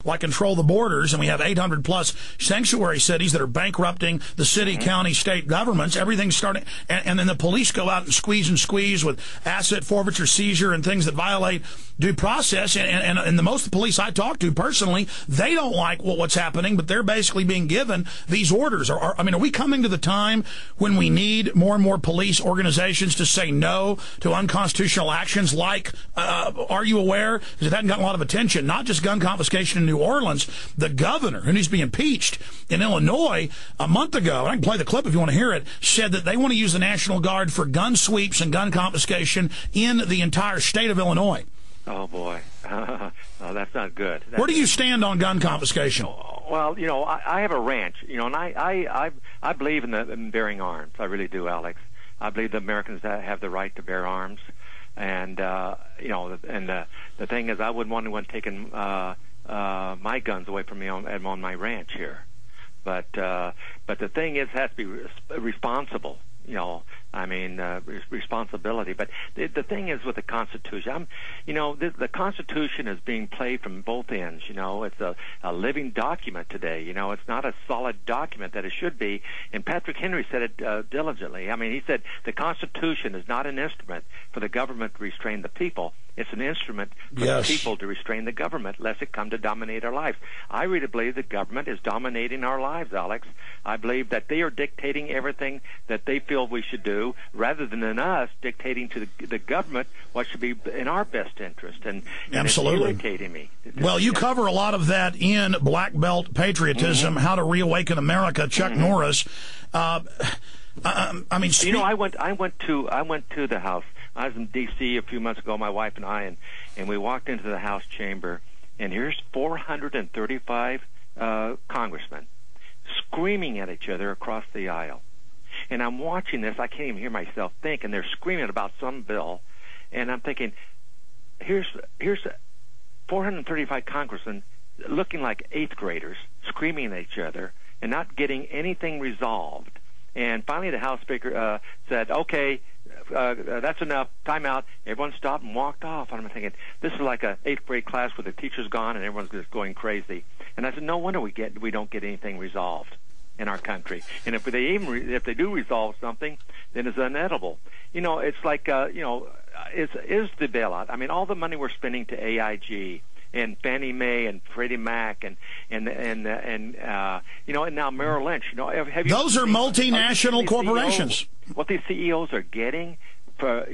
like control the borders, and we have 800 plus sanctuary cities that are bankrupting the city, county, state governments. Everything's starting, and then the police go out and squeeze with asset forfeiture, seizure, and things that violate due process. And the most police I talk to personally, they don't like what's happening, but they're basically being given these orders. Are we coming to the time when we need more and more police organizations to say no to unconstitutional actions like, are you aware, because it hadn't gotten a lot of attention, not just gun confiscation in New Orleans, the governor, who needs to be impeached in Illinois a month ago, and I can play the clip if you want to hear it, said that they want to use the National Guard for gun sweeps and gun confiscation in the entire state of Illinois. Oh, boy. No, that's not good. Where do you stand on gun confiscation? Well, I have a ranch, and I believe in bearing arms. I really do, Alex. I believe that Americans have the right to bear arms. And, the thing is, I wouldn't want anyone taking my guns away from me on my ranch here. But the thing is, it has to be responsible. Responsibility. But the thing is with the Constitution, the Constitution is being played from both ends. It's a living document today. It's not a solid document that it should be. And Patrick Henry said it diligently. He said the Constitution is not an instrument for the government to restrain the people. It's an instrument for the people to restrain the government, lest it come to dominate our lives. I really believe the government is dominating our lives, Alex. I believe that they are dictating everything that they feel we should do, rather than us dictating to the government what should be in our best interest. And absolutely, it's irritating me. Well, you cover a lot of that in Black Belt Patriotism, How to Reawaken America, Chuck Norris. I went to the House. I was in D.C. a few months ago, my wife and I, and we walked into the House chamber, and here's 435 congressmen screaming at each other across the aisle. And I'm watching this. I can't even hear myself think, and they're screaming about some bill. And I'm thinking, here's 435 congressmen looking like eighth graders screaming at each other and not getting anything resolved. And finally the House Speaker said, okay, that's enough, time out. Everyone stopped and walked off. And I'm thinking, this is like an eighth grade class where the teacher's gone and everyone's just going crazy. And I said, no wonder we don't get anything resolved in our country. And if they do resolve something, then it's inedible. It's like is the bailout. All the money we're spending to AIG and Fannie Mae and Freddie Mac and now Merrill Lynch. Have you Those are multinational corporations. What these CEOs are getting for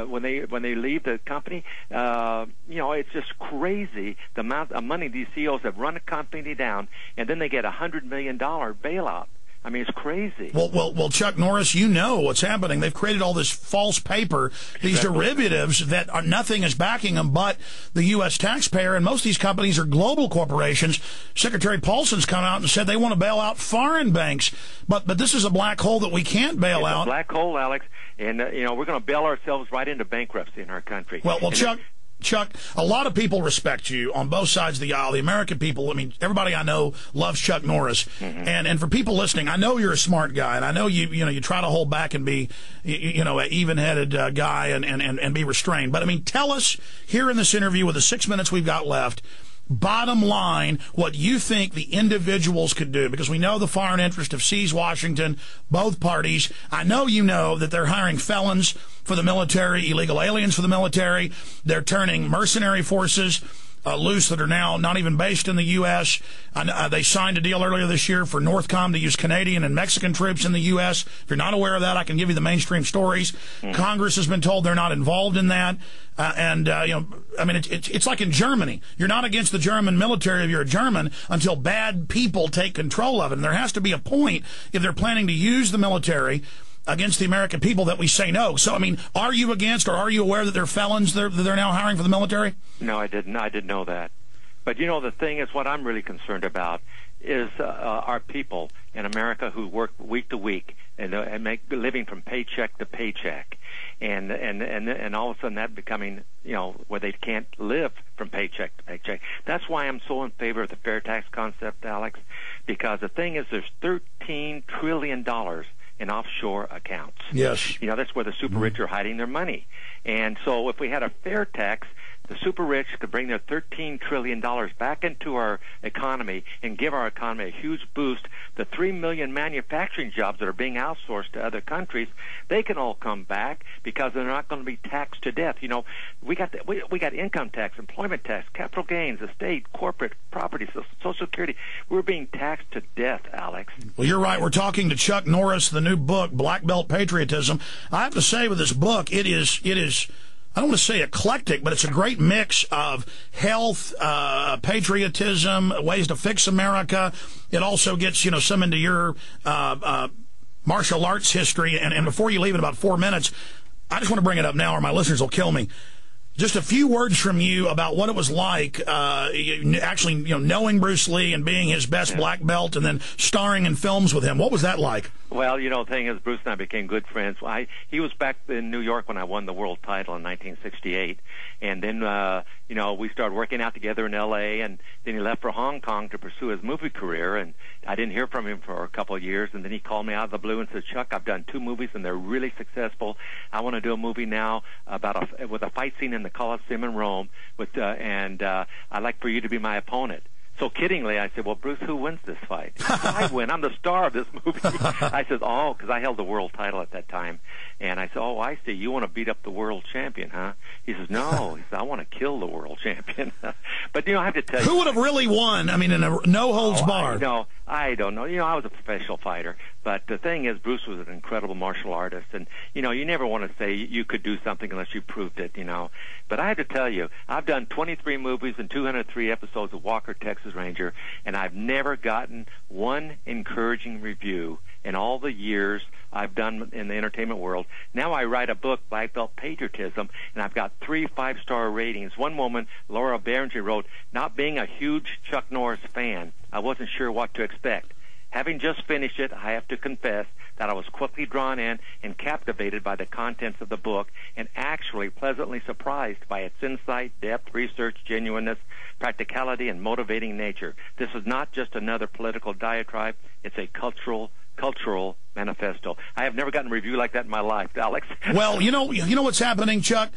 when they leave the company, it's just crazy the amount of money these CEOs have run a company down, and then they get $100 million bailout. It's crazy. Well, Chuck Norris, you know what's happening. They've created all this false paper, these derivatives that are nothing is backing them but the U.S. taxpayer, and most of these companies are global corporations. Secretary Paulson's come out and said they want to bail out foreign banks, but this is a black hole that we can't bail out. It's a black hole, Alex, and we're going to bail ourselves right into bankruptcy in our country. Well, Chuck, a lot of people respect you on both sides of the aisle. The American people, everybody I know loves Chuck Norris. And for people listening, I know you're a smart guy, and I know you try to hold back and be, an even-headed guy and be restrained. But, tell us here in this interview with the 6 minutes we've got left, bottom line, what you think the individuals could do, because we know the foreign interest have seized Washington, both parties. I know you know that they're hiring felons for the military, illegal aliens for the military. They're turning mercenary forces loose that are now not even based in the U.S. They signed a deal earlier this year for NORTHCOM to use Canadian and Mexican troops in the U.S. If you're not aware of that, I can give you the mainstream stories. Congress has been told they're not involved in that. It's like in Germany. You're not against the German military if you're a German until bad people take control of it. And there has to be a point, if they're planning to use the military against the American people, that we say no. So, are you against, or are you aware that they're felons they're now hiring for the military? No, I didn't. I didn't know that. But, the thing is, what I'm really concerned about is our people in America who work week to week and make a living from paycheck to paycheck. And all of a sudden that becoming, where they can't live from paycheck to paycheck. That's why I'm so in favor of the fair tax concept, Alex, because the thing is there's $13 trillion in offshore accounts. Yes. That's where the super rich are hiding their money. And so if we had a fair tax, the super rich could bring their $13 trillion back into our economy and give our economy a huge boost, the 3 million manufacturing jobs that are being outsourced to other countries, they can all come back because they're not going to be taxed to death. You know, we got income tax, employment tax, capital gains, estate, corporate, property, Social Security. We're being taxed to death, Alex. Well, you're right. We're talking to Chuck Norris, the new book, Black Belt Patriotism. I have to say with this book, it is I don't want to say eclectic, but it's a great mix of health, patriotism, ways to fix America. It also gets, some into your martial arts history. And before you leave in about 4 minutes, I just want to bring it up now or my listeners will kill me. Just a few words from you about what it was like actually, knowing Bruce Lee and being his best black belt and then starring in films with him. What was that like? Well, the thing is, Bruce and I became good friends. He was back in New York when I won the world title in 1968. And then, we started working out together in L.A., and then he left for Hong Kong to pursue his movie career. And I didn't hear from him for a couple of years. And then he called me out of the blue and said, Chuck, I've done 2 movies, and they're really successful. I want to do a movie now with a fight scene in the Colosseum in Rome, and I'd like for you to be my opponent. So kiddingly, I said, well, Bruce, who wins this fight? He said, I win. I'm the star of this movie. I said, oh, because I held the world title at that time. And I said, oh, I see. You want to beat up the world champion, huh? He says, no. He said, I want to kill the world champion. But, I have to tell you. Who would have really won? I mean, in a no-holds-barred. I don't know. I was a professional fighter. But the thing is, Bruce was an incredible martial artist. And, you never want to say you could do something unless you proved it, But I have to tell you, I've done 23 movies and 203 episodes of Walker, Texas Ranger, and I've never gotten one encouraging review in all the years I've done in the entertainment world. Now I write a book, Black Belt Patriotism, and I've got 3 5-star ratings. One woman, Laura Berenger, wrote, not being a huge Chuck Norris fan, I wasn't sure what to expect. Having just finished it, I have to confess that I was quickly drawn in and captivated by the contents of the book and actually pleasantly surprised by its insight, depth, research, genuineness, practicality, and motivating nature. This is not just another political diatribe. It's a cultural manifesto. I have never gotten a review like that in my life, Alex. Well, you know what's happening, Chuck?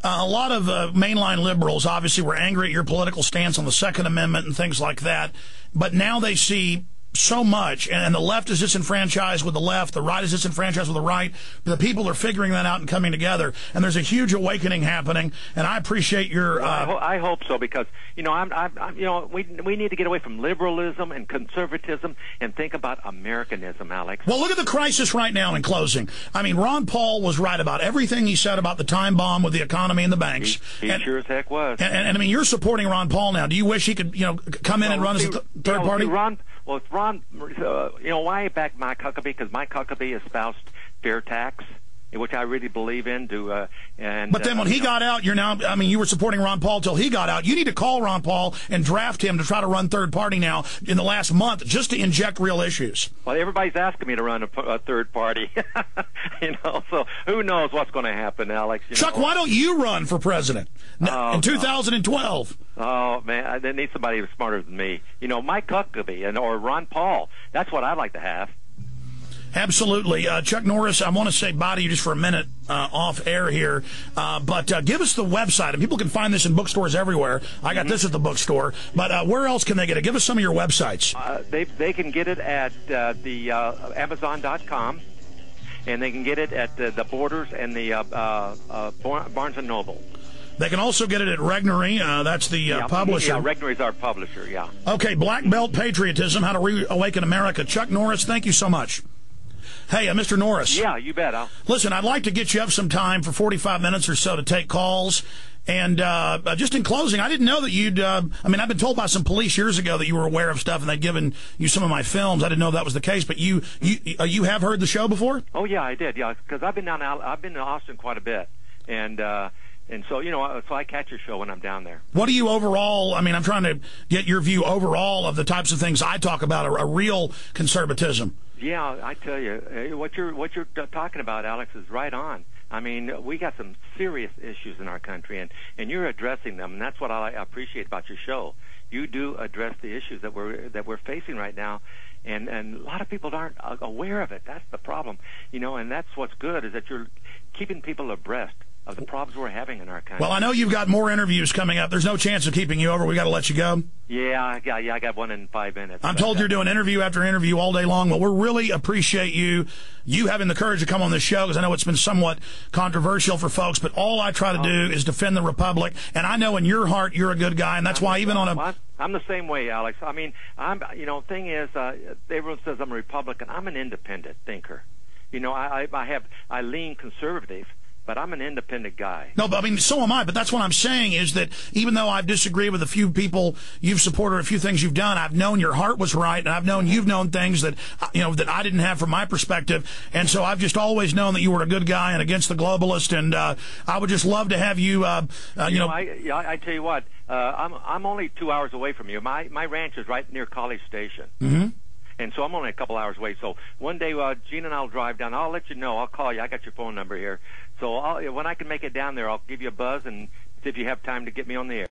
A lot of mainline liberals obviously were angry at your political stance on the Second Amendment and things like that, but now they see so much, and the left is disenfranchised with the left, the right is disenfranchised with the right. The people are figuring that out and coming together, and there's a huge awakening happening. And I appreciate your. I hope so, because we need to get away from liberalism and conservatism and think about Americanism, Alex. Well, look at the crisis right now. In closing, I mean, Ron Paul was right about everything he said about the time bomb with the economy and the banks. He sure as heck was. And I mean, you're supporting Ron Paul now. Do you wish he could, come in and run as a third party? Well, it's Ron, why I back Mike Huckabee? Because Mike Huckabee espoused fair tax, which I really believe in. But then when he got out, you were supporting Ron Paul till he got out. You need to call Ron Paul and draft him to try to run third party now in the last month just to inject real issues. Well, everybody's asking me to run a third party, so who knows what's going to happen, Alex. Chuck, why don't you run for president in 2012? Oh, man, they need somebody who's smarter than me. Mike Huckabee or Ron Paul. That's what I'd like to have. Absolutely. Chuck Norris, I want to say bye to you just for a minute off air here, but give us the website. And people can find this in bookstores everywhere. I got this at the bookstore. But where else can they get it? Give us some of your websites. They can get it at the Amazon.com, and they can get it at the Borders and the Barnes & Noble. They can also get it at Regnery. That's the publisher. Yeah, Regnery's our publisher, yeah. Okay, Black Belt Patriotism, How to Reawaken America. Chuck Norris, thank you so much. Hey, Mr. Norris. Yeah, you bet, Al. Listen, I'd like to get you up some time for 45 minutes or so to take calls. And just in closing, I didn't know that you'd I've been told by some police years ago that you were aware of stuff and they'd given you some of my films. I didn't know that was the case, but you have heard the show before? Oh, yeah, I did, yeah, because I've been to Austin quite a bit. And so, so I catch your show when I'm down there. What do you overall, I'm trying to get your view overall of the types of things I talk about, a real conservatism. Yeah, I tell you, what you're talking about, Alex, is right on. We got some serious issues in our country, and you're addressing them, and that's what I appreciate about your show. You do address the issues that we're facing right now, and a lot of people aren't aware of it. That's the problem, and that's what's good, is that you're keeping people abreast of the problems we're having in our country. Well, I know you've got more interviews coming up. There's no chance of keeping you over. We got to let you go. Yeah, I got one in 5 minutes. I'm told you're doing interview after interview all day long. Well, we really appreciate you having the courage to come on this show, because I know it's been somewhat controversial for folks, but all I try to do is defend the Republic, and I know in your heart you're a good guy, and that's why even on a... I'm the same way, Alex. I mean, thing is, everyone says I'm a Republican. I'm an independent thinker. I lean conservative, but I'm an independent guy. No, but I mean, so am I. But that's what I'm saying, is that even though I've disagreed with a few people you've supported, a few things you've done, I've known your heart was right, and I've known you've known things that that I didn't have from my perspective, and so I've just always known that you were a good guy and against the globalist, and I would just love to have you. I tell you what, I'm only 2 hours away from you. My ranch is right near College Station. Mm-hmm. And so I'm only a couple hours away. So one day, Gene and I'll drive down. I'll let you know. I'll call you. I got your phone number here. So when I can make it down there, I'll give you a buzz and see if you have time to get me on the air.